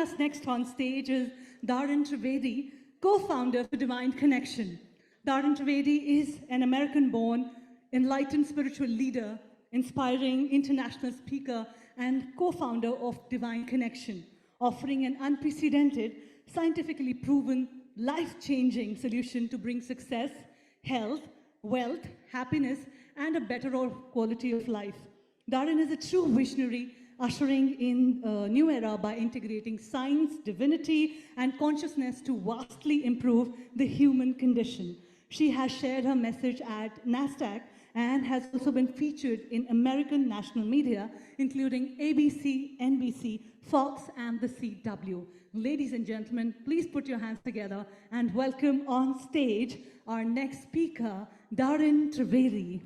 us next on stage is Dahryn Trivedi, co-founder of Divine Connection. Dahryn Trivedi is an American-born, enlightened spiritual leader, inspiring international speaker, and co-founder of Divine Connection, offering an unprecedented, scientifically proven, life-changing solution to bring success, health, wealth, happiness, and a better quality of life. Dahryn is a true visionary, ushering in a new era by integrating science, divinity, and consciousness to vastly improve the human condition. She has shared her message at NASDAQ and has also been featured in American national media, including ABC, NBC, Fox, and the CW. Ladies and gentlemen, please put your hands together and welcome on stage our next speaker, Dahryn Trivedi.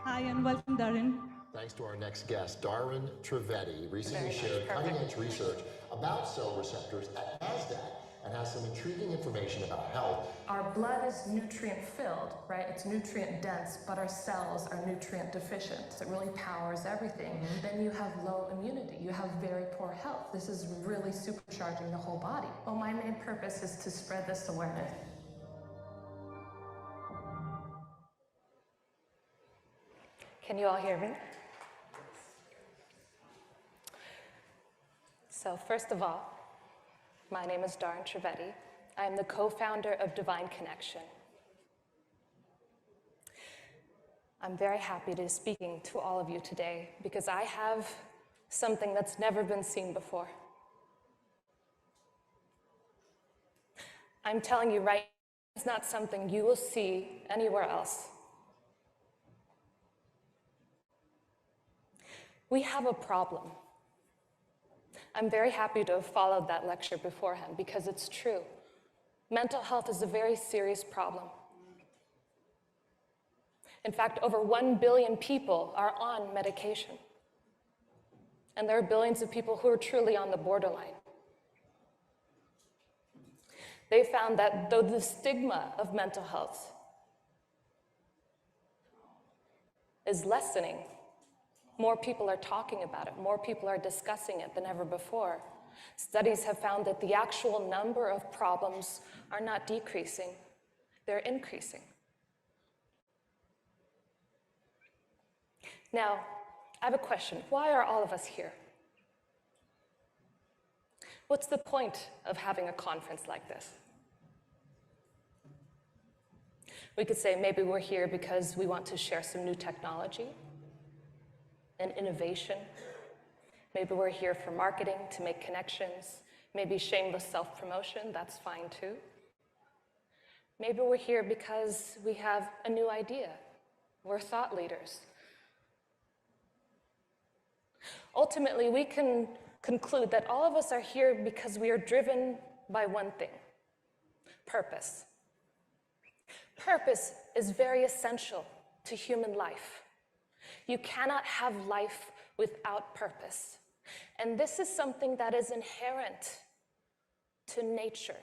Hi, and welcome, Dahryn. Thanks to our next guest, Dahryn Trivedi, recently shared cutting-edge research about cell receptors at NASDAQ and has some intriguing information about health. Our blood is nutrient-filled, right? It's nutrient-dense, but our cells are nutrient-deficient. So it really powers everything. Then you have low immunity. You have very poor health. This is really supercharging the whole body. Well, my main purpose is to spread this awareness. Can you all hear me? So first of all, my name is Dahryn Trivedi. I am the co-founder of Divine Connection. I'm very happy to be speaking to all of you today because I have something that's never been seen before. I'm telling you right now, it's not something you will see anywhere else. We have a problem. I'm very happy to have followed that lecture beforehand because it's true. Mental health is a very serious problem. In fact, over 1 billion people are on medication. And there are billions of people who are truly on the borderline. They found that though the stigma of mental health is lessening, more people are talking about it, more people are discussing it than ever before. Studies have found that the actual number of problems are not decreasing, they're increasing. Now, I have a question. Why are all of us here? What's the point of having a conference like this? We could say maybe we're here because we want to share some new technology and innovation. Maybe we're here for marketing, to make connections, maybe shameless self-promotion, that's fine too. Maybe we're here because we have a new idea. We're thought leaders. Ultimately, we can conclude that all of us are here because we are driven by one thing: purpose. Purpose is very essential to human life. You cannot have life without purpose. And this is something that is inherent to nature.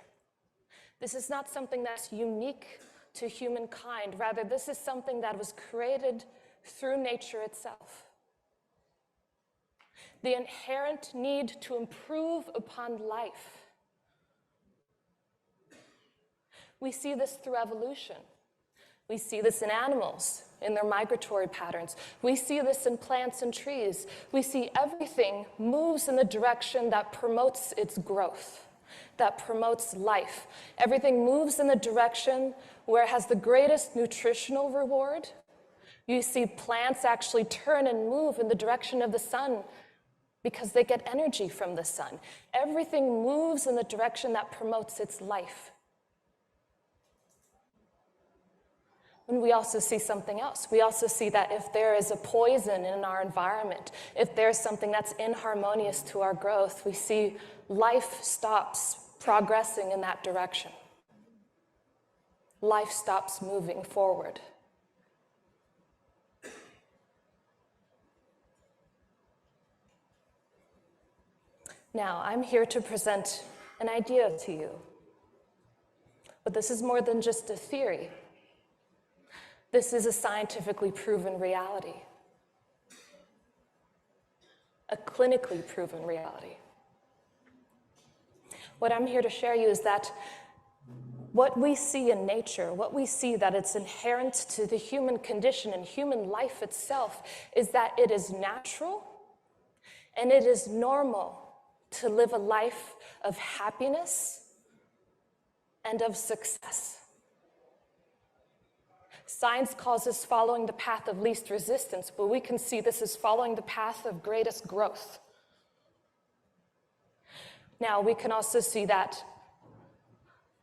This is not something that's unique to humankind. Rather, this is something that was created through nature itself. The inherent need to improve upon life. We see this through evolution. We see this in animals, in their migratory patterns. We see this in plants and trees. We see everything moves in the direction that promotes its growth, that promotes life. Everything moves in the direction where it has the greatest nutritional reward. You see plants actually turn and move in the direction of the sun because they get energy from the sun. Everything moves in the direction that promotes its life. And we also see something else. We also see that if there is a poison in our environment, if there's something that's inharmonious to our growth, we see life stops progressing in that direction. Life stops moving forward. Now, I'm here to present an idea to you. But this is more than just a theory. This is a scientifically proven reality, a clinically proven reality. What I'm here to share you is that what we see in nature, what we see that it's inherent to the human condition and human life itself, is that it is natural and it is normal to live a life of happiness and of success. Science calls this following the path of least resistance, but we can see this as following the path of greatest growth. Now, we can also see that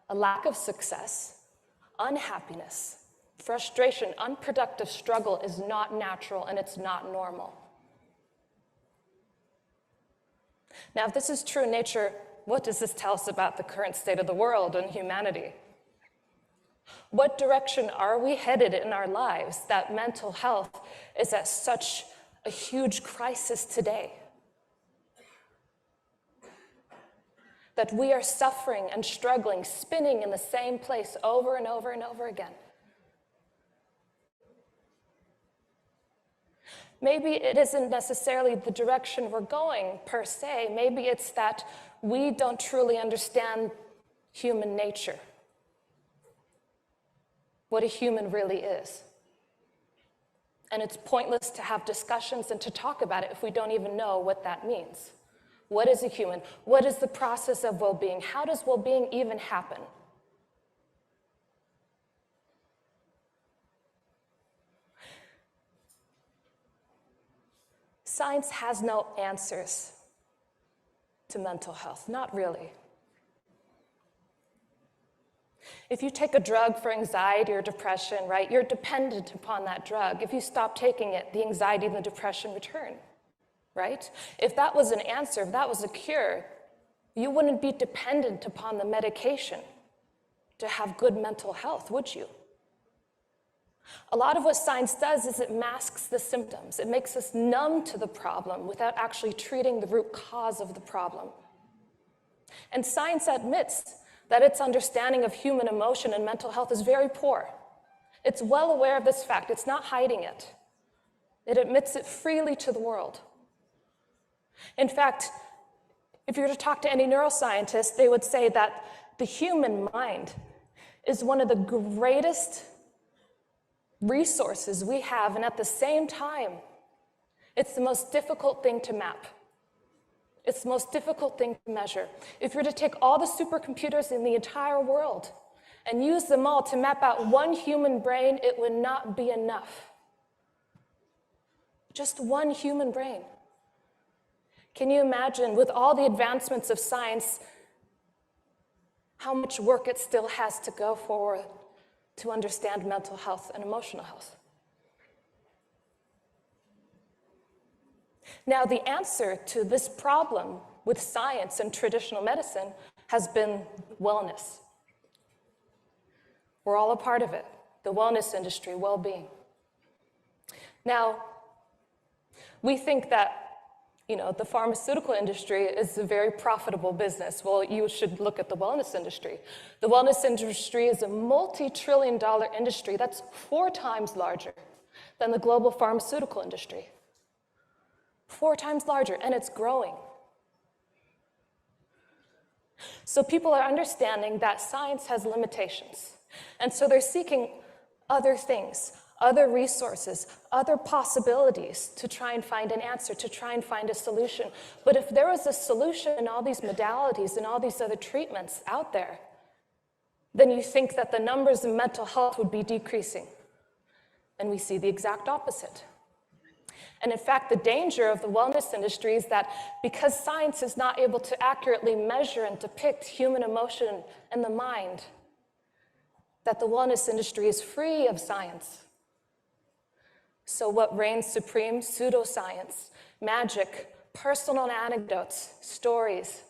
a lack of success, unhappiness, frustration, unproductive struggle is not natural and it's not normal. Now, if this is true in nature, what does this tell us about the current state of the world and humanity? What direction are we headed in our lives that mental health is at such a huge crisis today? That we are suffering and struggling, spinning in the same place over and over and over again. Maybe it isn't necessarily the direction we're going per se. Maybe it's that we don't truly understand human nature, what a human really is. And it's pointless to have discussions and to talk about it if we don't even know what that means. What is a human? What is the process of well-being? How does well-being even happen? Science has no answers to mental health, not really. If you take a drug for anxiety or depression, right, you're dependent upon that drug. If you stop taking it, the anxiety and the depression return. Right? If that was an answer, if that was a cure, you wouldn't be dependent upon the medication to have good mental health, would you? A lot of what science does is it masks the symptoms. It makes us numb to the problem without actually treating the root cause of the problem. And science admits that its understanding of human emotion and mental health is very poor. It's well aware of this fact. It's not hiding it. It admits it freely to the world. In fact, if you were to talk to any neuroscientist, they would say that the human mind is one of the greatest resources we have, and at the same time, it's the most difficult thing to map. It's the most difficult thing to measure. If you were to take all the supercomputers in the entire world and use them all to map out one human brain, it would not be enough. Just one human brain. Can you imagine, with all the advancements of science, how much work it still has to go forward to understand mental health and emotional health? Now, the answer to this problem with science and traditional medicine has been wellness. We're all a part of it, the wellness industry, well-being. Now, we think that the pharmaceutical industry is a very profitable business. Well, you should look at the wellness industry. The wellness industry is a multi-trillion-dollar industry that's 4 times larger than the global pharmaceutical industry. 4 times larger, and it's growing. So people are understanding that science has limitations, and so they're seeking other things, other resources, other possibilities to try and find an answer, to try and find a solution. But if there was a solution in all these modalities and all these other treatments out there, then you think that the numbers of mental health would be decreasing. And we see the exact opposite. And in fact, the danger of the wellness industry is that because science is not able to accurately measure and depict human emotion and the mind, that the wellness industry is free of science. So what reigns supreme? Pseudoscience, magic, personal anecdotes, stories.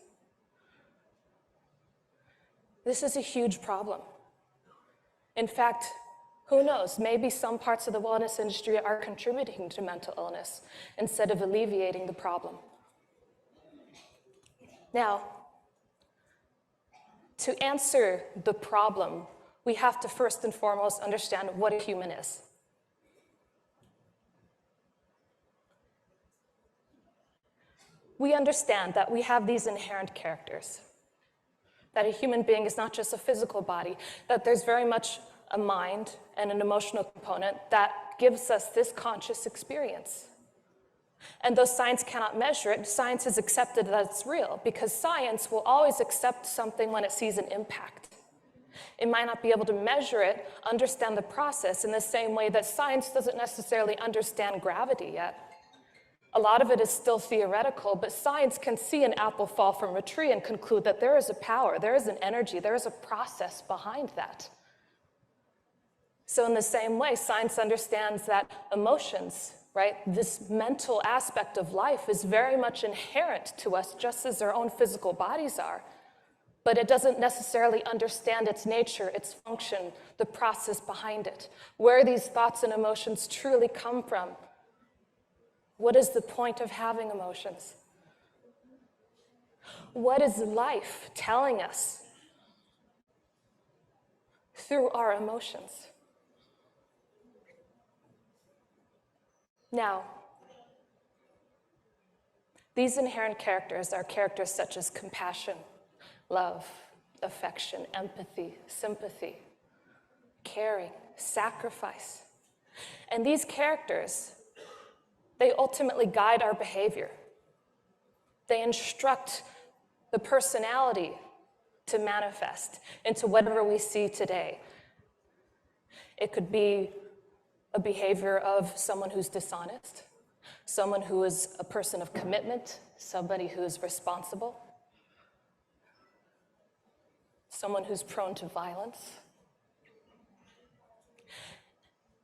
This is a huge problem. In fact, who knows, maybe some parts of the wellness industry are contributing to mental illness instead of alleviating the problem. Now, to answer the problem, we have to first and foremost understand what a human is. We understand that we have these inherent characters. that a human being is not just a physical body, that there's very much a mind and an emotional component that gives us this conscious experience. And though science cannot measure it, science has accepted that it's real, because science will always accept something when it sees an impact. It might not be able to measure it, understand the process in the same way that science doesn't necessarily understand gravity yet. A lot of it is still theoretical, but science can see an apple fall from a tree and conclude that there is a power, there is an energy, there is a process behind that. So in the same way, science understands that emotions, right, this mental aspect of life is very much inherent to us, just as our own physical bodies are. But it doesn't necessarily understand its nature, its function, the process behind it, where these thoughts and emotions truly come from. What is the point of having emotions? What is life telling us through our emotions? Now, these inherent characters are characters such as compassion, love, affection, empathy, sympathy, caring, sacrifice. And these characters, they ultimately guide our behavior. They instruct the personality to manifest into whatever we see today. It could be a behavior of someone who's dishonest, someone who is a person of commitment, somebody who is responsible, someone who's prone to violence.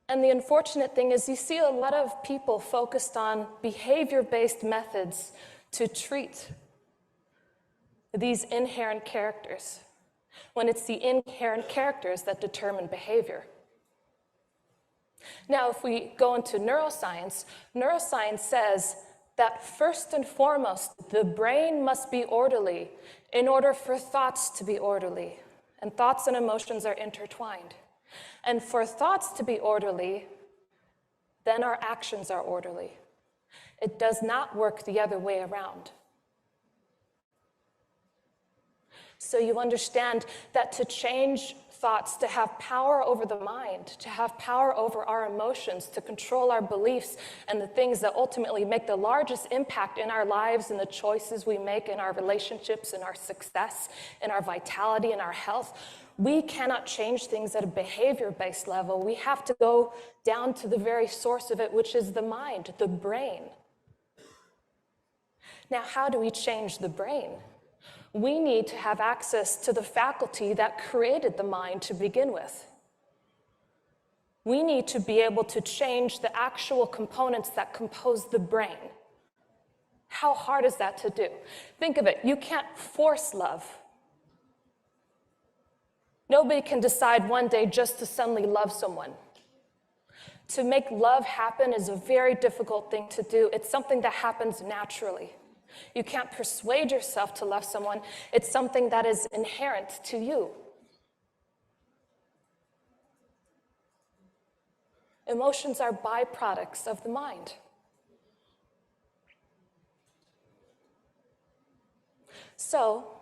And the unfortunate thing is you see a lot of people focused on behavior-based methods to treat these inherent characters, when it's the inherent characters that determine behavior. Now, if we go into neuroscience, neuroscience says that first and foremost, the brain must be orderly in order for thoughts to be orderly. And thoughts and emotions are intertwined. And for thoughts to be orderly, then our actions are orderly. It does not work the other way around. So you understand that to change thoughts, to have power over the mind, to have power over our emotions, to control our beliefs and the things that ultimately make the largest impact in our lives and the choices we make in our relationships, in our success, in our vitality, in our health, we cannot change things at a behavior-based level. We have to go down to the very source of it, which is the mind, the brain. Now, how do we change the brain? We need to have access to the faculty that created the mind to begin with. We need to be able to change the actual components that compose the brain. How hard is that to do? Think of it, you can't force love. Nobody can decide one day just to suddenly love someone. To make love happen is a very difficult thing to do. It's something that happens naturally. You can't persuade yourself to love someone. It's something that is inherent to you. Emotions are byproducts of the mind. So,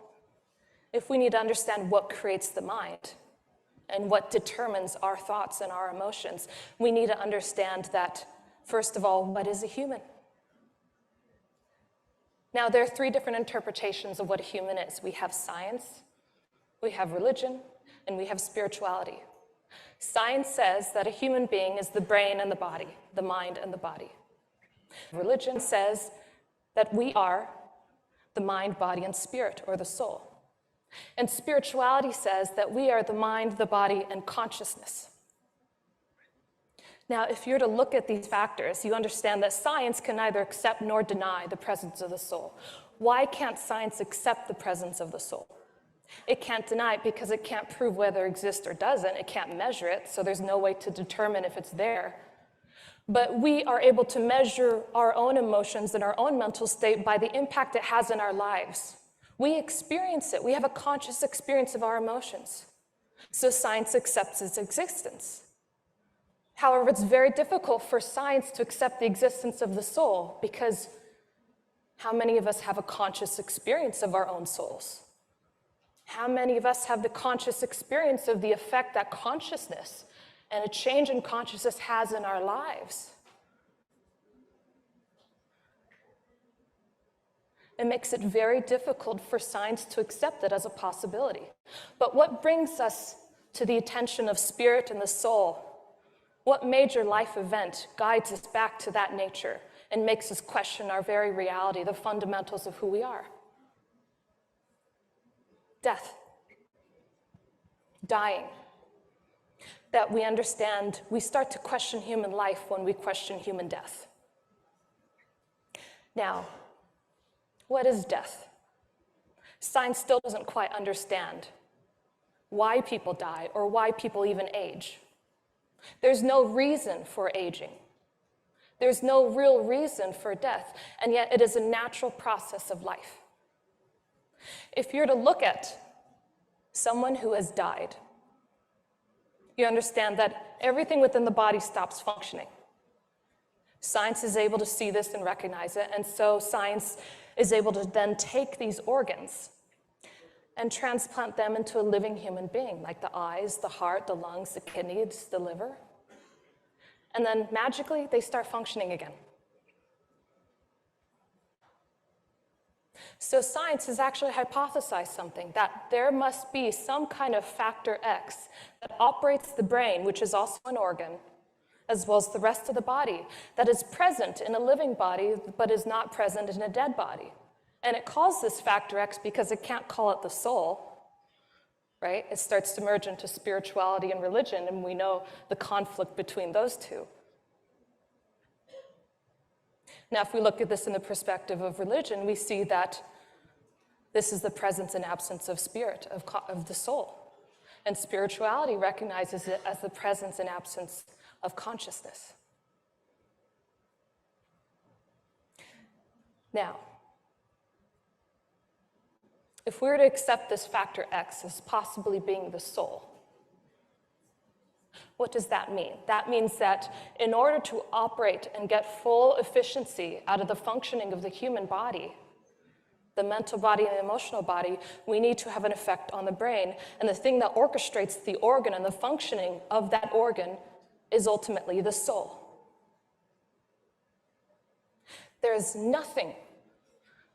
if we need to understand what creates the mind and what determines our thoughts and our emotions, we need to understand that, first of all, what is a human? Now, there are three different interpretations of what a human is. We have science, we have religion, and we have spirituality. Science says that a human being is the brain and the body, the mind and the body. Religion says that we are the mind, body, and spirit, or the soul. And spirituality says that we are the mind, the body, and consciousness. Now, if you're to look at these factors, you understand that science can neither accept nor deny the presence of the soul. Why can't science accept the presence of the soul? It can't deny it because it can't prove whether it exists or doesn't. It can't measure it, so there's no way to determine if it's there. But we are able to measure our own emotions and our own mental state by the impact it has in our lives. We experience it. We have a conscious experience of our emotions. So science accepts its existence. However, it's very difficult for science to accept the existence of the soul, because how many of us have a conscious experience of our own souls? How many of us have the conscious experience of the effect that consciousness and a change in consciousness has in our lives? It makes it very difficult for science to accept it as a possibility. But what brings us to the attention of spirit and the soul? What major life event guides us back to that nature and makes us question our very reality, the fundamentals of who we are? Death. Dying. That we understand, we start to question human life when we question human death. Now, what is death? Science still doesn't quite understand why people die or why people even age. There's no reason for aging. There's no real reason for death, and yet it is a natural process of life. If you're to look at someone who has died, you understand that everything within the body stops functioning. Science is able to see this and recognize it, and so science is able to then take these organs and transplant them into a living human being, like the eyes, the heart, the lungs, the kidneys, the liver. And then magically, they start functioning again. So science has actually hypothesized something, that there must be some kind of factor X that operates the brain, which is also an organ, as well as the rest of the body, that is present in a living body, but is not present in a dead body. And it calls this factor X because it can't call it the soul, right? It starts to merge into spirituality and religion, and we know the conflict between those two. Now, if we look at this in the perspective of religion, we see that this is the presence and absence of spirit, of the soul. And spirituality recognizes it as the presence and absence of consciousness. Now, if we were to accept this factor X as possibly being the soul, what does that mean? That means that in order to operate and get full efficiency out of the functioning of the human body, the mental body and the emotional body, we need to have an effect on the brain. And the thing that orchestrates the organ and the functioning of that organ is ultimately the soul. There is nothing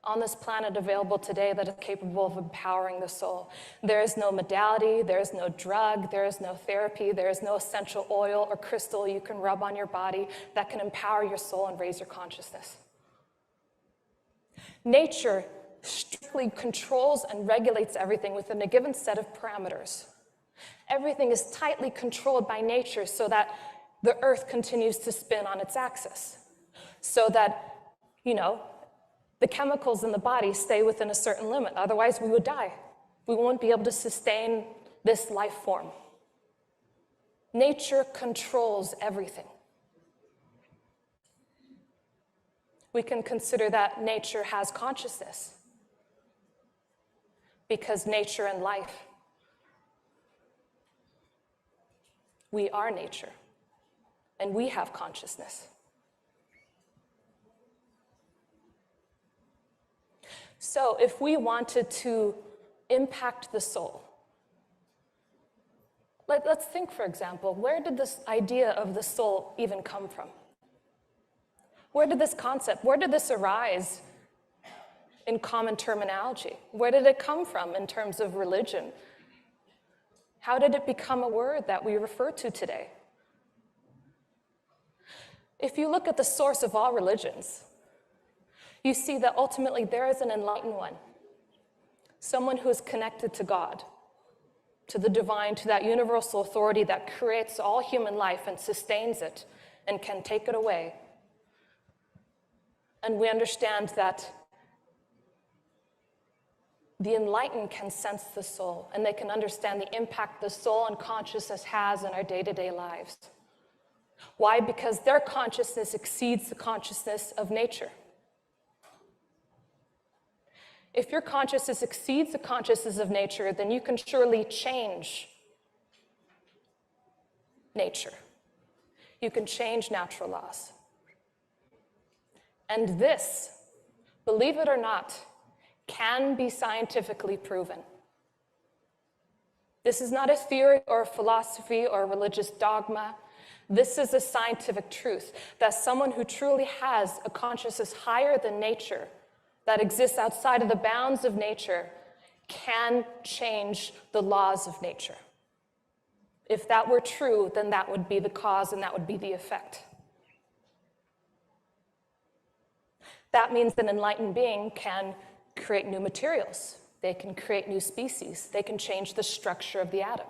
on this planet available today that is capable of empowering the soul. There is no modality, there is no drug, there is no therapy, there is no essential oil or crystal you can rub on your body that can empower your soul and raise your consciousness. Nature strictly controls and regulates everything within a given set of parameters. Everything is tightly controlled by nature so that the earth continues to spin on its axis. So that, the chemicals in the body stay within a certain limit. Otherwise, we would die. We won't be able to sustain this life form. Nature controls everything. We can consider that nature has consciousness because nature and life, we are nature and we have consciousness. So if we wanted to impact the soul, let's think, for example, where did this idea of the soul even come from? Where did this concept, where did this arise in common terminology? Where did it come from in terms of religion? How did it become a word that we refer to today? If you look at the source of all religions, you see that ultimately there is an enlightened one, someone who is connected to God, to the divine, to that universal authority that creates all human life and sustains it and can take it away. And we understand that the enlightened can sense the soul, and they can understand the impact the soul and consciousness has in our day-to-day lives. Why? Because their consciousness exceeds the consciousness of nature. If your consciousness exceeds the consciousness of nature, then you can surely change nature. You can change natural laws. And this, believe it or not, can be scientifically proven. This is not a theory or a philosophy or a religious dogma. This is a scientific truth that someone who truly has a consciousness higher than nature, that exists outside of the bounds of nature, can change the laws of nature. If that were true, then that would be the cause and that would be the effect. That means an enlightened being can create new materials. They can create new species. They can change the structure of the atom.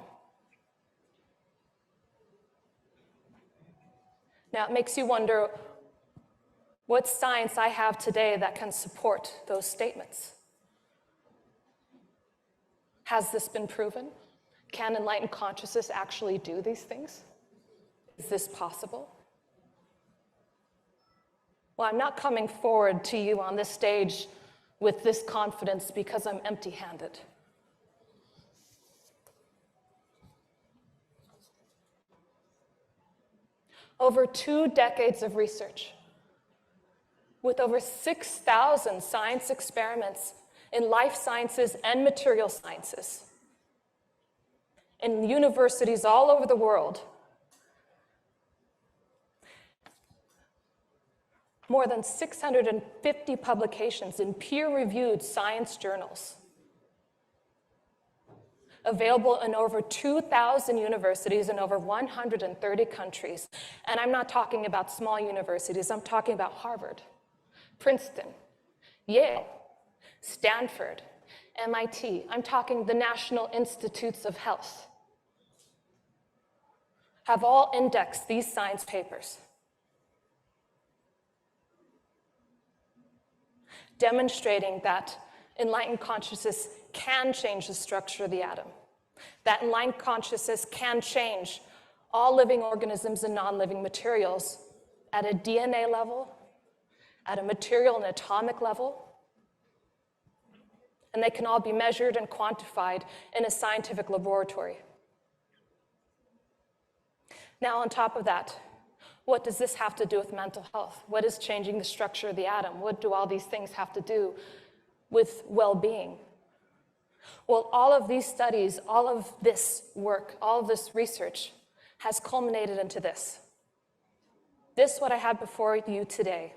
Now, it makes you wonder what science I have today that can support those statements. Has this been proven? Can enlightened consciousness actually do these things? Is this possible? Well, I'm not coming forward to you on this stage with this confidence because I'm empty-handed. Over 2 decades of research, with over 6,000 science experiments in life sciences and material sciences, in universities all over the world, more than 650 publications in peer-reviewed science journals, available in over 2,000 universities in over 130 countries. And I'm not talking about small universities, I'm talking about Harvard, Princeton, Yale, Stanford, MIT. I'm talking the National Institutes of Health, have all indexed these science papers, demonstrating that enlightened consciousness can change the structure of the atom, that enlightened consciousness can change all living organisms and non-living materials at a DNA level, at a material and atomic level, and they can all be measured and quantified in a scientific laboratory. Now, on top of that, what does this have to do with mental health? What is changing the structure of the atom? What do all these things have to do with well-being? Well, all of these studies, all of this work, all of this research has culminated into this. This, what I have before you today,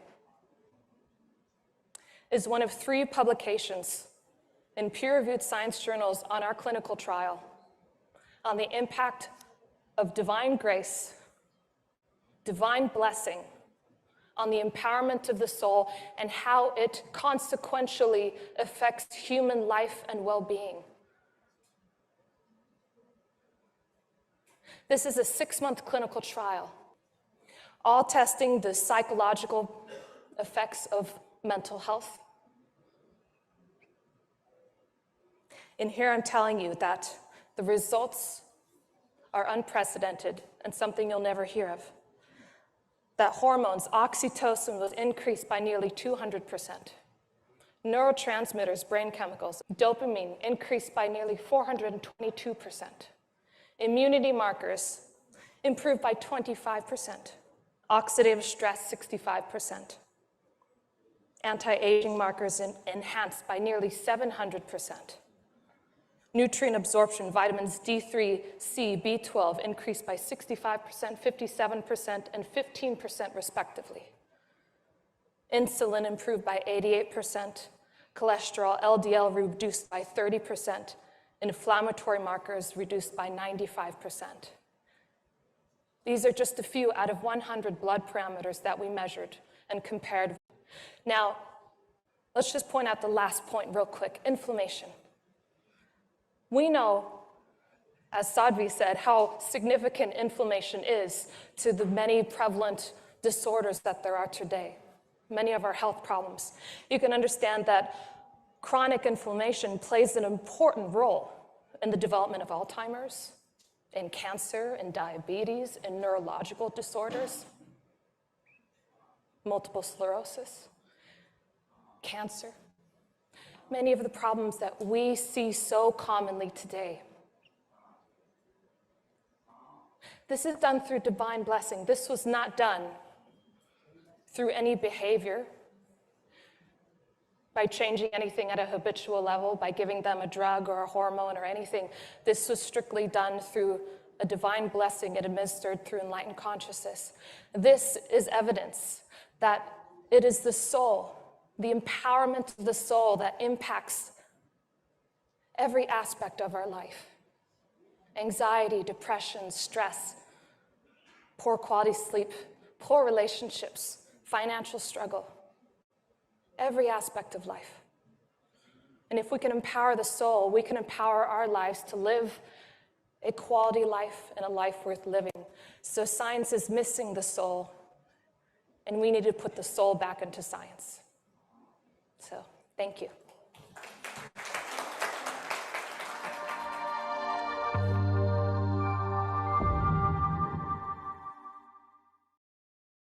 is one of 3 publications in peer-reviewed science journals on our clinical trial on the impact of divine grace, divine blessing on the empowerment of the soul and how it consequentially affects human life and well-being. This is a 6-month clinical trial, all testing the psychological effects of mental health. And here I'm telling you that the results are unprecedented and something you'll never hear of. That hormones, oxytocin, was increased by nearly 200%. Neurotransmitters, brain chemicals, dopamine increased by nearly 422%. Immunity markers improved by 25%. Oxidative stress, 65%. Anti-aging markers enhanced by nearly 700%. Nutrient absorption, vitamins D3, C, B12 increased by 65%, 57%, and 15% respectively. Insulin improved by 88%, cholesterol, LDL reduced by 30%, inflammatory markers reduced by 95%. These are just a few out of 100 blood parameters that we measured and compared. Now, let's just point out the last point real quick, inflammation. We know, as Sadhvi said, how significant inflammation is to the many prevalent disorders that there are today, many of our health problems. You can understand that chronic inflammation plays an important role in the development of Alzheimer's, in cancer, in diabetes, in neurological disorders, multiple sclerosis, cancer. Many of the problems that we see so commonly today. This is done through divine blessing. This was not done through any behavior. by changing anything at a habitual level, by giving them a drug or a hormone or anything. This was strictly done through a divine blessing administered through enlightened consciousness. This is evidence that it is the soul, the empowerment of the soul, that impacts every aspect of our life. Anxiety, depression, stress, poor quality sleep, poor relationships, financial struggle, every aspect of life. And if we can empower the soul, we can empower our lives to live a quality life and a life worth living. So science is missing the soul, and we need to put the soul back into science. So, thank you.